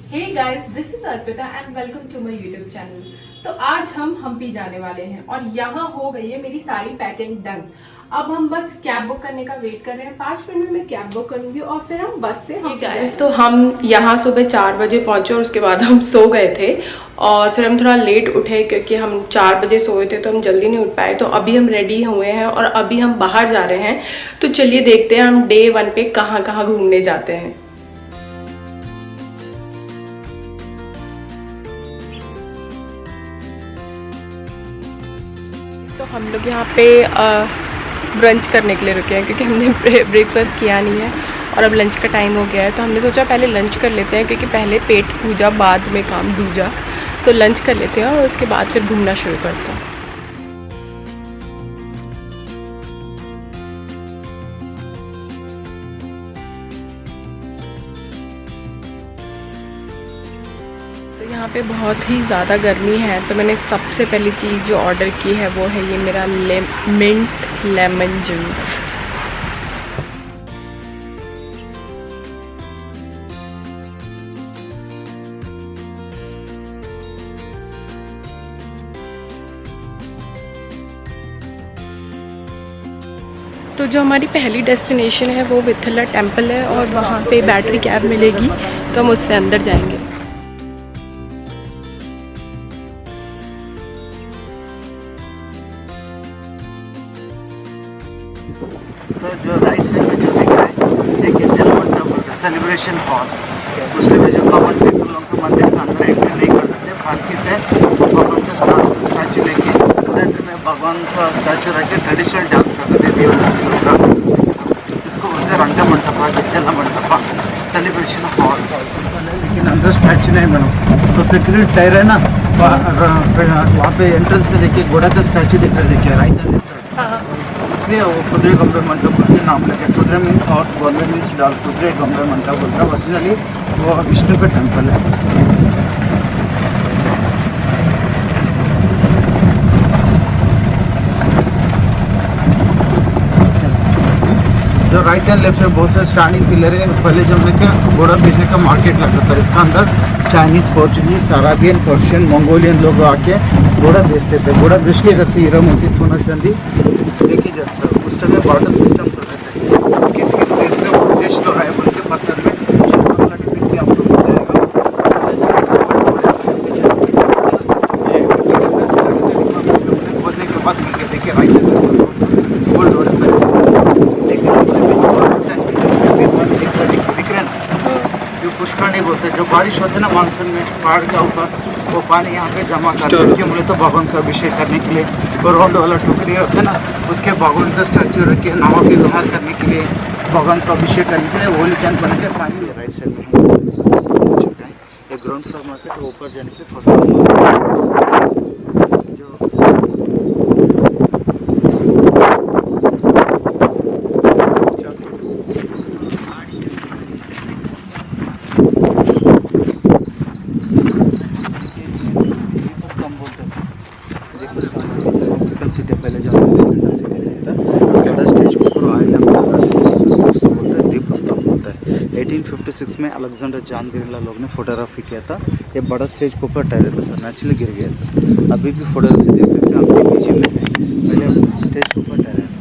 Hey guys, this is Arpita and welcome to my YouTube channel. तो आज हम हम्पी जाने वाले हैं और यहाँ हो गई है मेरी सारी पैकिंग डन। अब हम बस कैब बुक करने का वेट कर रहे हैं। 5 मिनट में मैं कैब बुक करूंगी और फिर हम बस से गाइस। तो हम यहाँ सुबह 4 बजे पहुंचे और उसके बाद हम सो गए थे और फिर हम थोड़ा लेट उठे क्योंकि हम 4 बजे सोए थे तो हम जल्दी नहीं उठ पाए। तो अभी हम रेडी हुए हैं और अभी हम बाहर जा रहे हैं। तो चलिए देखते हैं हम डे 1 पे कहाँ कहाँ घूमने जाते हैं। तो हम लोग यहाँ पे ब्रंच करने के लिए रुके हैं क्योंकि हमने ब्रेकफास्ट किया नहीं है और अब लंच का टाइम हो गया है। तो हमने सोचा पहले लंच कर लेते हैं क्योंकि पहले पेट पूजा बाद में काम दूजा। तो लंच कर लेते हैं और उसके बाद फिर घूमना शुरू करते हैं। तो यहाँ पे बहुत ही ज़्यादा गर्मी है तो मैंने सबसे पहली चीज़ जो ऑर्डर की है वो है ये मेरा मिंट लेमन जूस। तो जो हमारी पहली डेस्टिनेशन है वो विथला टेम्पल है और वहाँ पे बैटरी कैब मिलेगी तो हम उससे अंदर जाएंगे। तो जो राइट साइड में जो दिख रहा है देखिए जलमंडप बोलते हैं सेलिब्रेशन हॉल। उसके में जो कॉमन पीपल लोग तो मंदिर के अंदर एंट्री नहीं कर सकते। पालकी से भगवान का स्टैचू लेके सेंटर में भगवान का स्टैचू रख के ट्रेडिशनल डांस करते थे देवदासी लोग का। इसको बोलते हैं रंग मंडप जल मंडप सेलिब्रेशन हॉल। लेकिन अंदर स्टैचू नहीं बना तो सिक्योरिटी टायर है ना वहाँ पे एंट्रेंस पे देखिए घोड़ा का स्टैचू दिख रहा है। देखिए राइट इसलिए वो कुदरे गंबे मंडप बोलते नाम लगे। कुदरे मीन्स हॉर्स, गंबे मीन्स डाल। कुदरे गंबे मंडप बोलता है। ओरिजिनली वो विष्णु का टेम्पल है। जो राइट एंड लेफ्ट में बहुत सारे स्टैंडिंग पिलर है। पहले जमाने का घोड़ा बेचने का मार्केट लगता था। इसका अंदर Chinese, Portuguese, Arabian, Persian, Mongolian लोग आके घोड़ा बेचते थे। घोड़ा बेच के रस्सी, हीरा मोती, सोना चांदी लेके जाते सर। उस टाइम में बार्टर सिस्टम करते थे। किस किस देश से वो देश लोग आए बोल के पत्थर में अपना डिफेंट किया। आप लोग हो जाएगा खोदने के बाद मिल गए। देखिए राइट गोल्ड रोड पर दिख रहे ना जो पुष्कर नहीं बोलते। जो बारिश होते ना मानसून में पहाड़ का ऊपर वो पानी यहाँ पे जमा करते हैं क्यों बोले तो भगवान का अभिषेक करने के लिए। और राउंड वाला टोकरी होता है ना उसके भगवान का स्टैचू रख के नाव की व्यवहार करने के लिए भगवान का अभिषेक करने के लिए होली कैंप बना के पानी में राइट साइड में ये ग्राउंड फ्लोर मार्केट ऊपर जाने के फर्स्ट सिटी पहले जो स्टेज के ऊपर दीप स्तंभ होता है। 1856 में अलेक्जेंडर जॉन बिरला लोग ने फोटोग्राफी किया था। ये बड़ा स्टेज के ऊपर टायर था सर, नेचुरली गिर गया सर। अभी भी फोटोग्राफी देख सकते हैं आपके म्यूजियम में। पहले स्टेज के ऊपर टायर है सर।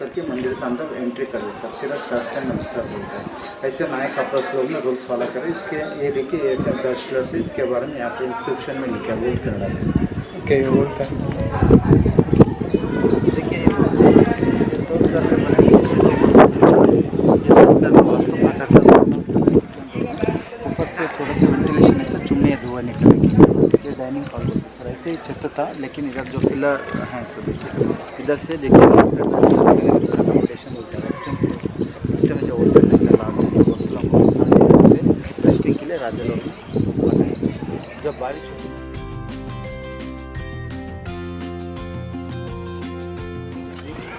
करके मंदिर के अंदर एंट्री करें सर। सिर्फ फर्स्ट टाइम नमस्कार बोलता है। ऐसे नए कपल्स लोग ने रूल्स फॉलो करें। इसके ये देखिए एक बैचलर से इसके बारे में यहाँ पे इंस्क्रिप्शन में लिखा है वेट करना है। ओके बोलता है देखिए ऊपर से थोड़ा सा वेंटिलेशन से चुनने धुआं निकलेगी। ये डाइनिंग हॉल सर ऐसे ही छत था लेकिन इधर जो पिलर हैं सब देखिए इधर से देखिए वेंटिलेशन होता है। रेस्टिंग में जो ओपन रेस्टिंग के लिए राजा लोग बनाए। जब बारिश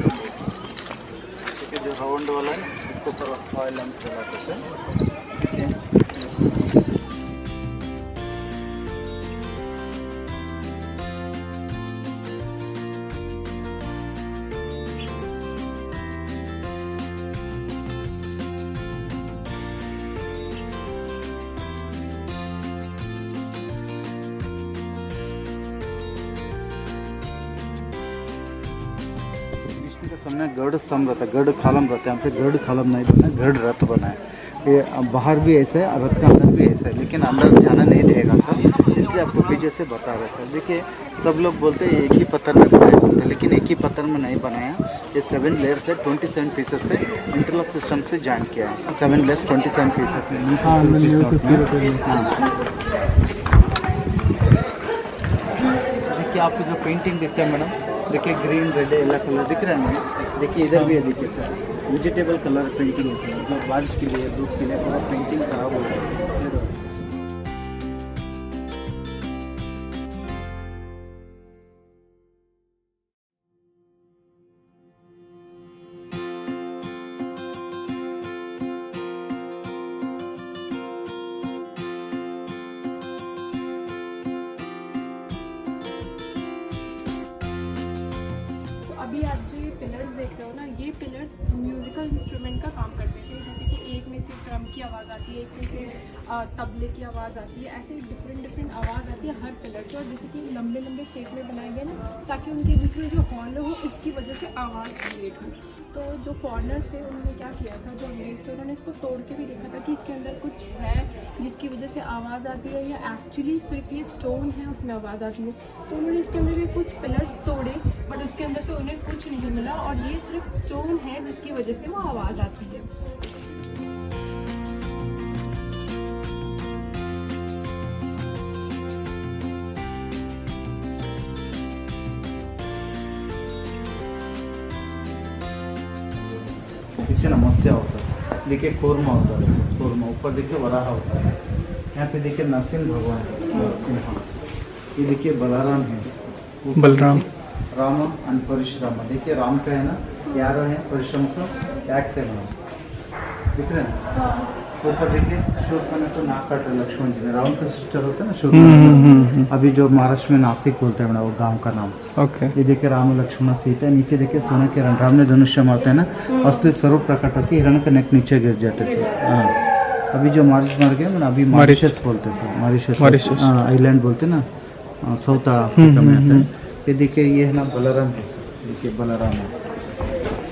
ठीक है, जो राउंड वाला है इसको ऊपर ऑयल हम चला देते हैं। ठीक है, सामने गढ़ स्तंभ रहता है, गढ़ खालम रहता है। यहाँ पे गढ़ खालम नहीं बना है, गढ़ रथ बना है। ये बाहर भी ऐसा है, रथ का अंदर भी ऐसा है, लेकिन अंदर जाना नहीं देगा सर, इसलिए आपको पीछे से बता रहे सर। देखिए सब लोग बोलते हैं एक ही पत्थर में बनाया बोलते हैं, लेकिन एक ही पत्थर में नहीं बनाया। ये 7 लेयर्स है, 27 पीसेस से इंटरलॉक सिस्टम से जॉइन किया है। 7 लेयर्स 27 पीसेस है। देखिए आपको जो पेंटिंग दिखता है मैडम, देखिए ग्रीन रेड येलो कलर दिख रहा है मैडम। देखिए इधर भी है, देखिए सर वेजिटेबल कलर पेंटिंग है सर, मतलब बारिश के लिए धूप के लिए पूरा पेंटिंग खराब हो गया है। अभी आप जो ये पिलर्स देख रहे हो ना, ये पिलर्स म्यूजिकल इंस्ट्रूमेंट का काम करते थे। जैसे कि एक में से ड्रम की आवाज़ आती है, एक में से तबले की आवाज़ आती है, ऐसे डिफरेंट आवाज़ आती है हर पिलर से। और जैसे कि लंबे लंबे शेप में बनाए गए ना, ताकि उनके बीच में जो हॉल हो उसकी वजह से आवाज़ क्रिएट हो। तो जो फॉरनर्स थे उन्होंने क्या किया था, जो अंग्रेज थे उन्होंने इसको तोड़ के भी देखा था कि इसके अंदर कुछ है जिसकी वजह से आवाज़ आती है, या एक्चुअली सिर्फ ये स्टोन है उसमें आवाज़ आती है। तो उन्होंने इसके अंदर के कुछ पिलर्स तोड़े, बट उसके अंदर से उन्हें कुछ नहीं मिला, और ये सिर्फ स्टोन है जिसकी वजह से वो आवाज़ आती है। पीछे ना मत्स्य होता है, देखिए कूर्मा होता है, जैसे कूर्मा। ऊपर देखिए वराह होता है। यहाँ पे देखिए नरसिंह भगवान है, नरसिंह। ये देखिए बलराम है, बलराम राम एंड परशुराम। देखिए राम का है ना यार है, परशुराम का एक से बना, दिख रहे हैं। ऊपर देखिए शूर्पणखा तो नाक काट रहे लक्ष्मण जी ने, रावण का सिस्टर होता है ना शूर्पणखा। अभी जो महाराष्ट्र में नासिक बोलते हैं वो गांव का नाम। ओके, ये देखिए राम लक्ष्मण सीता। नीचे देखिए सोने के रण, राम ने धनुष्य मारते हैं ना, असली स्वरूप प्रकट होती है, हिरण का नेक नीचे गिर जाते थे। अभी जो मारिश मार गया ना, अभी मॉरिशस बोलते हैं सर, मॉरिशस आइलैंड बोलते हैं ना, साउथ अफ्रीका में आता है। ये देखिए ये है ना बलराम है सर, देखिए बलराम है,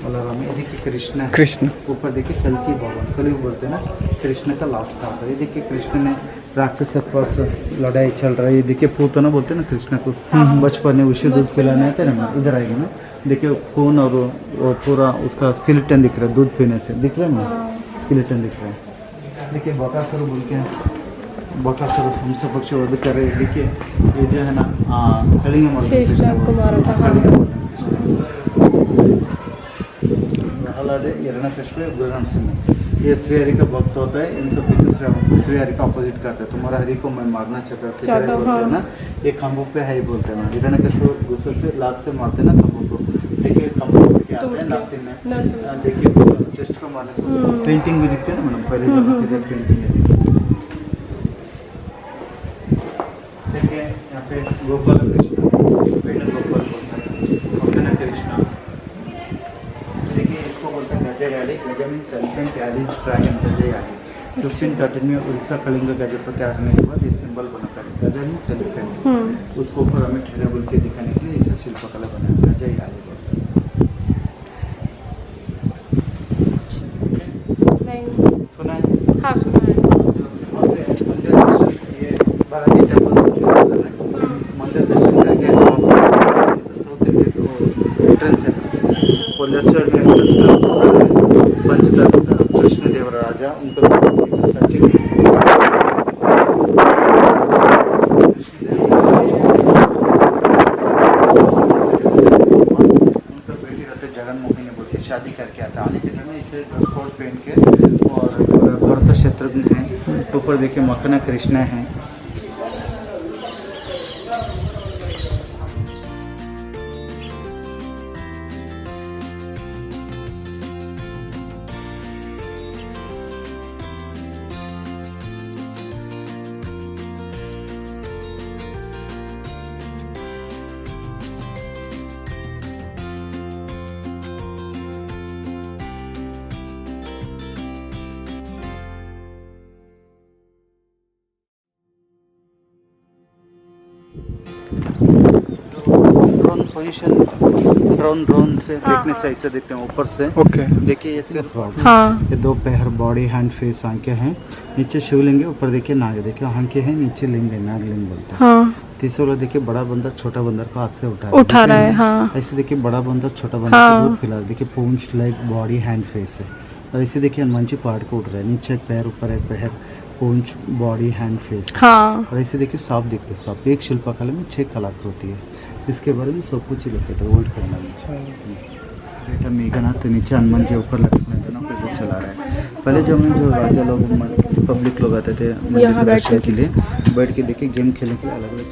बलराम। ये देखिए कृष्ण है, कृष्ण। ऊपर देखिए कल की भगवान, कल बोलते हैं ना, कृष्ण का लास्ट आता है। ये देखिए कृष्ण ने राक्षस के पास लड़ाई चल रहा है। ये देखिए पूतना बोलते हैं ना कृष्ण को, बचपन में उसे दूध पिलाने आते हैं ना, इधर आएगा ना, देखिए खून और वो पूरा उसका स्केलेटन दिख रहा है, दूध पीने से दिख रहा है ना, स्केलेटन दिख रहा है। देखिए बकासुर बोल के, बकासुर हमसे पक्षी वध कर रहे। देखिए ये जो है ना कलिंग हिरण्यकश्यप गुरु नरसिंह। ये श्री हरि का भक्त होता है, इनका पिता श्री हरि का अपोजिट करता है। तुम्हारा हरि को मैं मारना चाहता हूँ ना, ये खम्भों पे है ही बोलते हैं। हिरण्यकश्यप गुस्से से लात से मारते ना खम्भों को। देखिए खम्भों पे आते हैं नरसिंह ने, देखिए चेस्ट को मारने से पेंटिंग भी दिखते हैं ना मैडम, पहले पेंटिंग है। देखिए यहाँ पे गोपाल कृष्ण, गोपाल बोलते हैं कृष्ण। देखिए इसको बोलते हैं गजा याली, गजा मीन्स एलिफेंट, याली ड्रैगन, गजा याली। 1513 में उड़ीसा कलिंग गजा प्रत्याहार के बाद ये सिंबल बना था, गजा मीन्स एलिफेंट। उसको ऊपर हमें ठहरा बोल के दिखाने के लिए इसे शिल्पकला बनाया, गजा याली बोलते हैं। सुना है? हाँ सुना है। बालाजी टेम्पल मंदिर दर्शन करके साउथ इंडिया एंट्रेंस है। और लेफ्ट साइड में पंचतत्व कृष्णदेव राजा, उनका बेटी रहते जगनमोहिनी बोल के शादी करके आता। आने के टाइम में इसे ड्रेस कोड पहन के, और भरत शत्रुघ्न है, ऊपर देखिए मखना कृष्ण है। ड्रोन पोजीशन, ड्रोन से देखने से ऐसे देखते हैं ऊपर से। ओके। देखिए ये सिर्फ हाँ ये दो पैर, बॉडी, हैंड, फेस, आंखें हैं। नीचे शिवलिंग है, ऊपर देखिए नाग, देखिए आंखें हैं, नीचे लिंग है, नाग लिंग बोलते हैं। हाँ तीसरा वाला देखिए बड़ा बंदर छोटा बंदर को हाथ से उठा रहा है। हाँ ऐसे देखिए बड़ा बंदर छोटा बंदर हाँ। को दूध पिला रहा है। देखिए पूंछ, लेग, बॉडी, हैंड, फेस है। और ऐसे देखिए हनुमान जी पहाड़ को उठ रहा है, नीचे एक पैर, ऊपर एक पैर, पूंछ, बॉडी, हैंड, फेस। हाँ और ऐसे देखिए सांप दिखते हैं। सांप एक शिल्पकला में 6 कलाकृति है। इसके बारे में सब कुछ लिखे थे ओल्ड करना में। बेटा मेघनाथ नीचे, हनुमान जी ऊपर लक्ष्मण को चला रहा है। पहले जब जो राजा लोग, पब्लिक लोग आते थे मंदिर यहाँ के दर्शन बैठते के लिए, बैठ के देखिए गेम खेलने के लिए अलग अलग।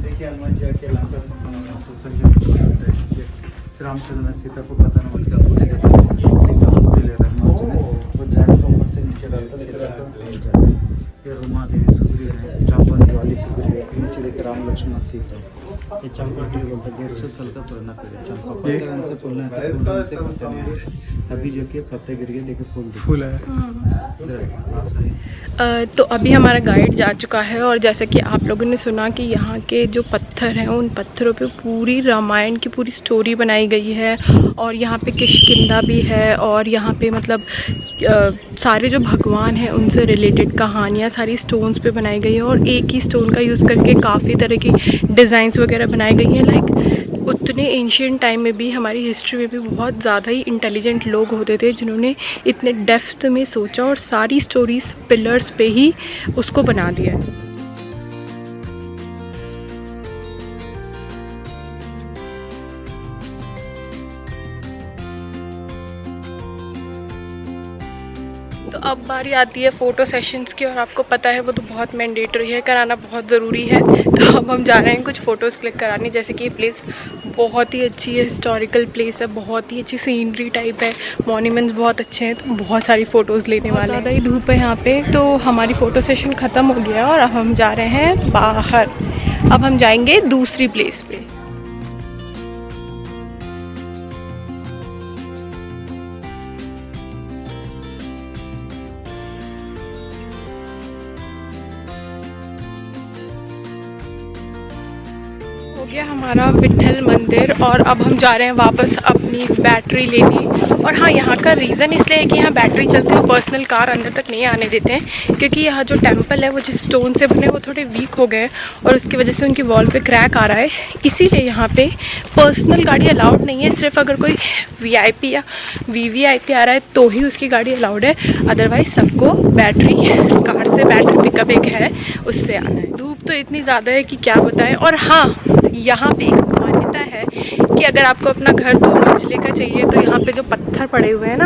देखिए हनुमान जी आके रामचंद्र ने सीता को पता नहीं उनका ले रहा है। वो झाड़ को ऊपर से नीचे डालता सीता। ये रुमा देवी सुग्रीव है, चांपा वाली सुग्रीव है। नीचे देखिए राम लक्ष्मण सीता। ये चंपा ट्री बोलते हैं, 150 साल का पुराना पेड़ है। चंपा पत्ते से फूलना है, फूल से पत्ते नहीं आते। अभी जो कि पत्ते गिर गए, देखिए फूल है। तो अभी हमारा गाइड जा चुका है और जैसे कि आप लोगों ने सुना कि यहाँ के जो पत्थर हैं उन पत्थरों पे पूरी रामायण की पूरी स्टोरी बनाई गई है और यहाँ पे किष्किंधा भी है और यहाँ पे मतलब सारे जो भगवान हैं उनसे रिलेटेड कहानियाँ सारी स्टोन्स पे बनाई गई हैं और एक ही स्टोन का यूज़ करके काफ़ी तरह की डिज़ाइंस वगैरह बनाई गई हैं। लाइक उतने एंशियंट टाइम में भी हमारी हिस्ट्री में भी बहुत ज़्यादा ही इंटेलिजेंट लोग होते थे जिन्होंने इतने डेप्थ में सोचा और सारी स्टोरीज पिलर्स पे ही उसको बना दिया है। तो अब बारी आती है फ़ोटो सेशंस की और आपको पता है वो तो बहुत मैंडेटरी है, कराना बहुत ज़रूरी है। तो अब हम जा रहे हैं कुछ फ़ोटोज़ क्लिक कराने। जैसे कि ये प्लेस बहुत ही अच्छी है, हिस्टोरिकल प्लेस है, बहुत ही अच्छी सीनरी टाइप है, मॉन्यूमेंट्स बहुत अच्छे हैं, तो बहुत सारी फ़ोटोज़ लेने वाले हैं। ज़्यादा ही धूप है यहाँ पे, तो हमारी फ़ोटो सेशन ख़त्म हो गया और अब हम जा रहे हैं बाहर। अब हम जाएंगे दूसरी प्लेस पे। हो गया हमारा विट्ठल मंदिर और अब हम जा रहे हैं वापस अपनी बैटरी लेने। और हाँ, यहाँ का रीज़न इसलिए है कि यहाँ बैटरी चलते हैं, पर्सनल कार अंदर तक नहीं आने देते हैं क्योंकि यहाँ जो टेंपल है वो जिस स्टोन से बने वो थोड़े वीक हो गए और उसकी वजह से उनकी वॉल पे क्रैक आ रहा है। इसीलिए यहाँ पे पर्सनल गाड़ी अलाउड नहीं है, सिर्फ अगर कोई VIP या VVIP आ रहा है तो ही उसकी गाड़ी अलाउड है, अदरवाइज़ सबको बैटरी कार से, बैटरी पिकअप एक है उससे आना है। धूप तो इतनी ज़्यादा है कि क्या बताएं। और हाँ, यहाँ पे एक मान्यता है कि अगर आपको अपना घर 2 मंजिले का चाहिए तो यहाँ पे जो पत्थर पड़े हुए हैं ना,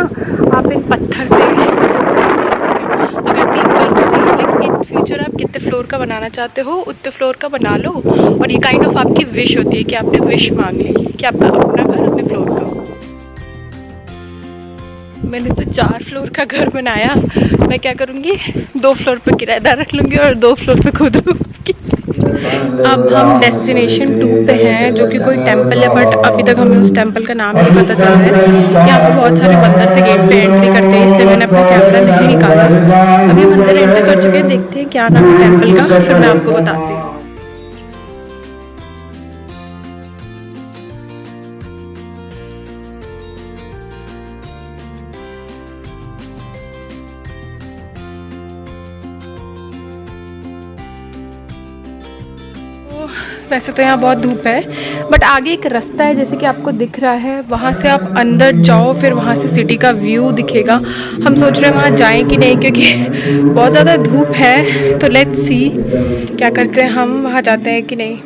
आप इन पत्थर से अगर 3 फ्लोर का चाहिए, लेकिन इन फ्यूचर आप कितने फ्लोर का बनाना चाहते हो उतने फ्लोर का बना लो। और ये काइंड ऑफ आपकी विश होती है कि आपने विश मांग ली कि आपका अपना घर उतने फ्लोर का हो। मैंने तो 4 फ्लोर का घर बनाया, मैं क्या करूँगी 2 फ्लोर पे किराएदार रख लूँगी और 2 फ्लोर पे खुद रहूँगी। अब हम डेस्टिनेशन 2 पे हैं जो कि कोई टेंपल है, बट अभी तक हमें उस टेंपल का नाम नहीं पता चल रहा है। यहाँ पे बहुत सारे बंदर थे गेट पे एंट्री करते हैं, इसलिए मैंने अपना कैमरा नहीं निकाला। अभी मंदिर एंटर कर चुके हैं, देखते हैं क्या नाम है टेंपल का, फिर मैं आपको बताती हूँ। वैसे तो यहाँ बहुत धूप है, बट आगे एक रास्ता है जैसे कि आपको दिख रहा है, वहाँ से आप अंदर जाओ, फिर वहाँ से सिटी का व्यू दिखेगा। हम सोच रहे हैं वहाँ जाएं कि नहीं, क्योंकि बहुत ज़्यादा धूप है। तो लेट्स सी क्या करते हैं, हम वहाँ जाते हैं कि नहीं।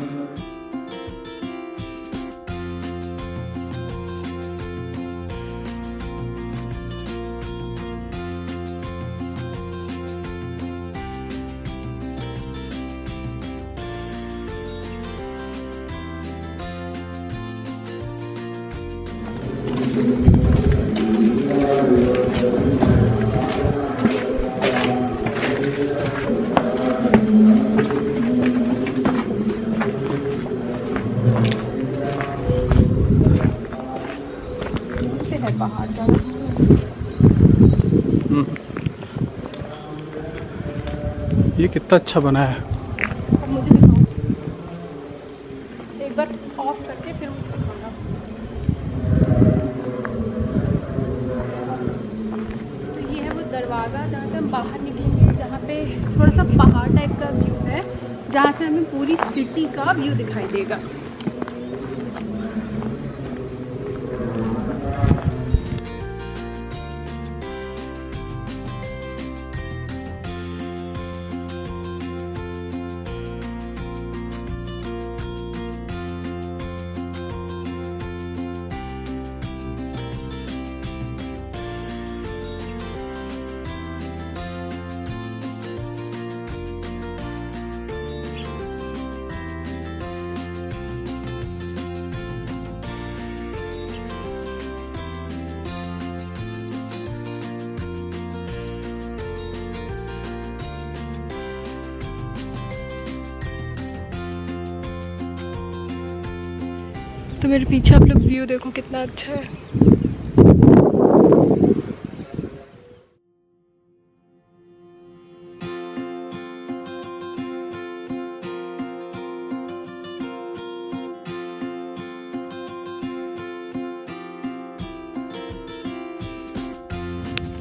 ये कितना अच्छा बना है। अब मुझे दिखाओ एक बार ऑफ करके फिर मुझे दिखाना। तो ये है वो दरवाज़ा जहाँ से हम बाहर निकलेंगे, जहाँ पे थोड़ा सा पहाड़ टाइप का व्यू है, जहाँ से हमें पूरी सिटी का व्यू दिखाई देगा। तो मेरे पीछे आप लोग व्यू देखो कितना अच्छा है।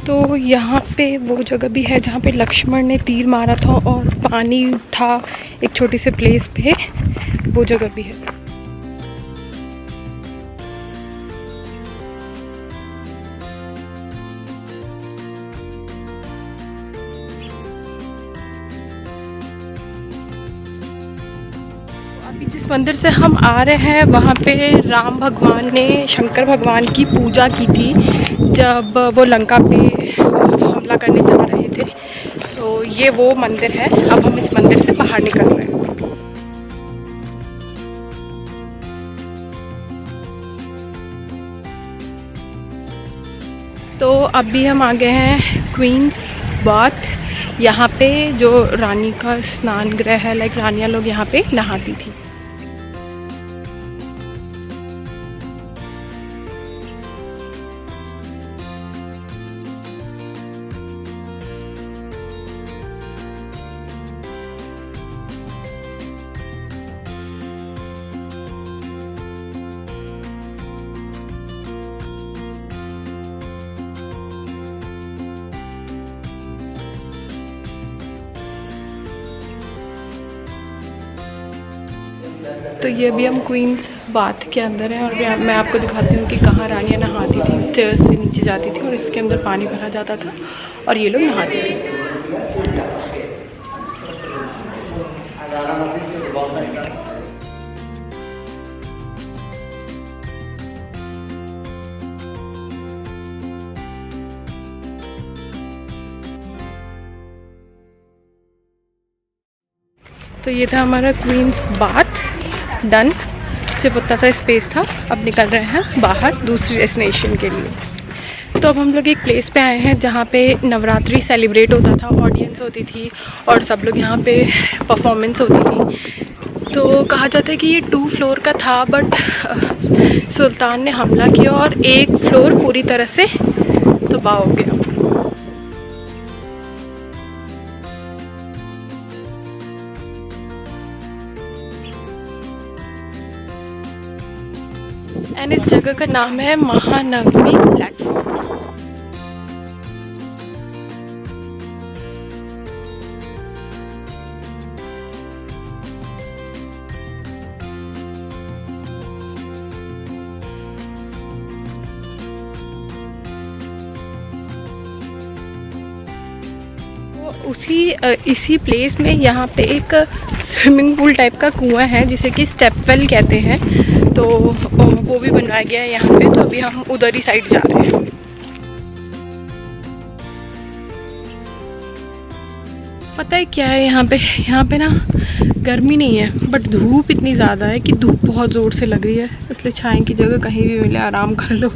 तो यहाँ पे वो जगह भी है जहाँ पे लक्ष्मण ने तीर मारा था और पानी था एक छोटी से प्लेस पे, वो जगह भी है। अभी जिस मंदिर से हम आ रहे हैं वहाँ पे राम भगवान ने शंकर भगवान की पूजा की थी जब वो लंका पे हमला करने जा रहे थे। तो ये वो मंदिर है। अब हम इस मंदिर से बाहर निकल रहे हैं। तो अभी हम आ गए हैं क्वींस बाथ। यहाँ पे जो रानी का स्नान गृह है, लाइक रानियाँ लोग यहाँ पे नहाती थी। तो ये भी हम क्वींस बाथ के अंदर हैं और मैं आपको दिखाती हूँ कि कहाँ रानियाँ नहाती थी। स्टेयर्स से नीचे जाती थी और इसके अंदर पानी भरा जाता था और ये लोग नहाती थी। तो ये था हमारा क्वींस बाथ डन। सिर्फ उतना सा स्पेस था। अब निकल रहे हैं बाहर दूसरी डेस्टिनेशन के लिए। तो अब हम लोग एक प्लेस पे आए हैं जहाँ पे नवरात्रि सेलिब्रेट होता था, ऑडियंस होती थी और सब लोग यहाँ पे परफॉर्मेंस होती थी। तो कहा जाता है कि ये 2 फ्लोर का था, बट सुल्तान ने हमला किया और 1 फ्लोर पूरी तरह से तबाह हो गया। एंड इस जगह का नाम है महानवमी प्लेटफॉर्म। इसी प्लेस में यहाँ पे एक स्विमिंग पूल टाइप का कुआं है जिसे कि स्टेपवेल कहते हैं। तो वो भी बनवाया गया है यहाँ पे। तो अभी हम उधर ही साइड जा रहे हैं। पता है क्या है यहाँ पे ना गर्मी नहीं है, बट धूप इतनी ज़्यादा है कि धूप बहुत ज़ोर से लग रही है। इसलिए छाएं की जगह कहीं भी मिले आराम कर लो।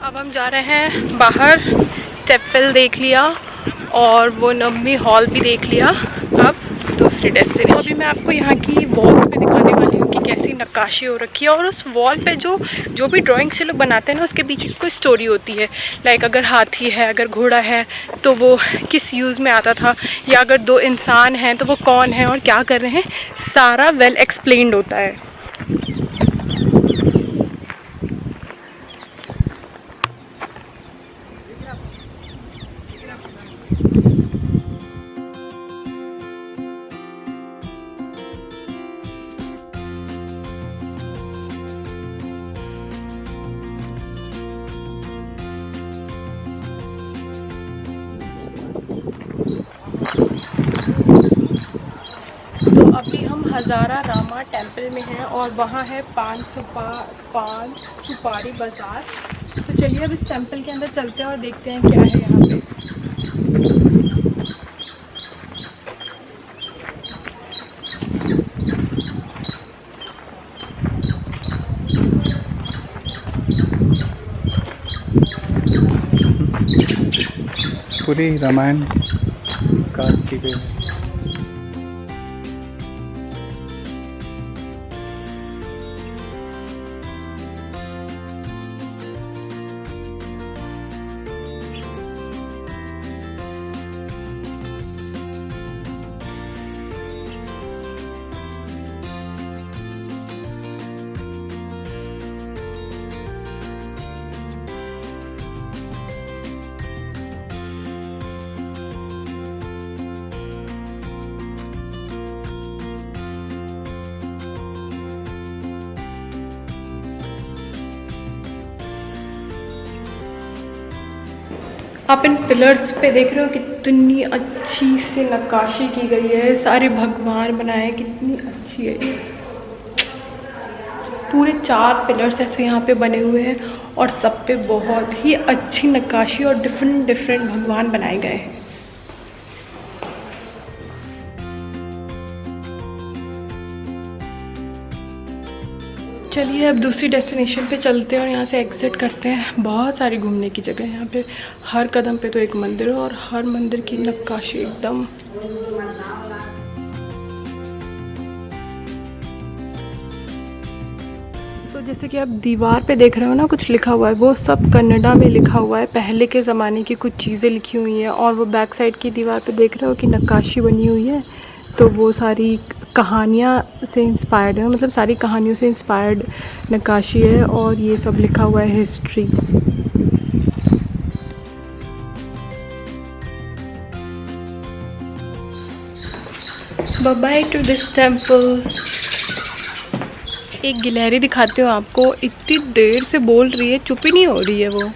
अब हम जा रहे हैं बाहर। स्टेपवेल देख लिया और वो नम्मी हॉल भी देख लिया। अब दूसरी डेस्टिनेशन, अभी मैं आपको यहाँ की वॉल्स पे दिखाने वाली हूँ कि कैसी नक्काशी हो रखी है। और उस वॉल पे जो भी ड्राइंग से लोग बनाते हैं ना, उसके पीछे कोई स्टोरी होती है। लाइक अगर हाथी है, अगर घोड़ा है तो वो किस यूज़ में आता था, या अगर दो इंसान हैं तो वो कौन है और क्या कर रहे हैं, सारा वेल एक्सप्लेन्ड होता है। तो अभी हम हज़ारा रामा टेम्पल में हैं और वहाँ है पान सुपारी बाज़ार। तो चलिए अब इस टेम्पल के अंदर चलते हैं और देखते हैं क्या है यहाँ पे। पूरी रामायण काट की गई है। आप इन पिलर्स पे देख रहे हो कितनी अच्छी से नक्काशी की गई है, सारे भगवान बनाए, कितनी अच्छी है ये। पूरे 4 पिलर्स ऐसे यहाँ पे बने हुए हैं और सब पे बहुत ही अच्छी नक्काशी और डिफरेंट भगवान बनाए गए हैं। चलिए अब दूसरी डेस्टिनेशन पे चलते हैं और यहाँ से एग्ज़िट करते हैं। बहुत सारी घूमने की जगह है यहाँ पे, हर कदम पे तो एक मंदिर है और हर मंदिर की नक्काशी एकदम। तो जैसे कि आप दीवार पे देख रहे हो ना, कुछ लिखा हुआ है, वो सब कन्नड़ा में लिखा हुआ है। पहले के ज़माने की कुछ चीज़ें लिखी हुई हैं। और वो बैक साइड की दीवार पे देख रहे हो कि नक्काशी बनी हुई है, तो वो सारी कहानियाँ से इंस्पायर्ड है, मतलब सारी कहानियों से इंस्पायर्ड नक्काशी है। और ये सब लिखा हुआ है history. Bye bye to this temple. एक गिलहरी दिखाती हूँ आपको, इतनी देर से बोल रही है, चुप ही नहीं हो रही है वो।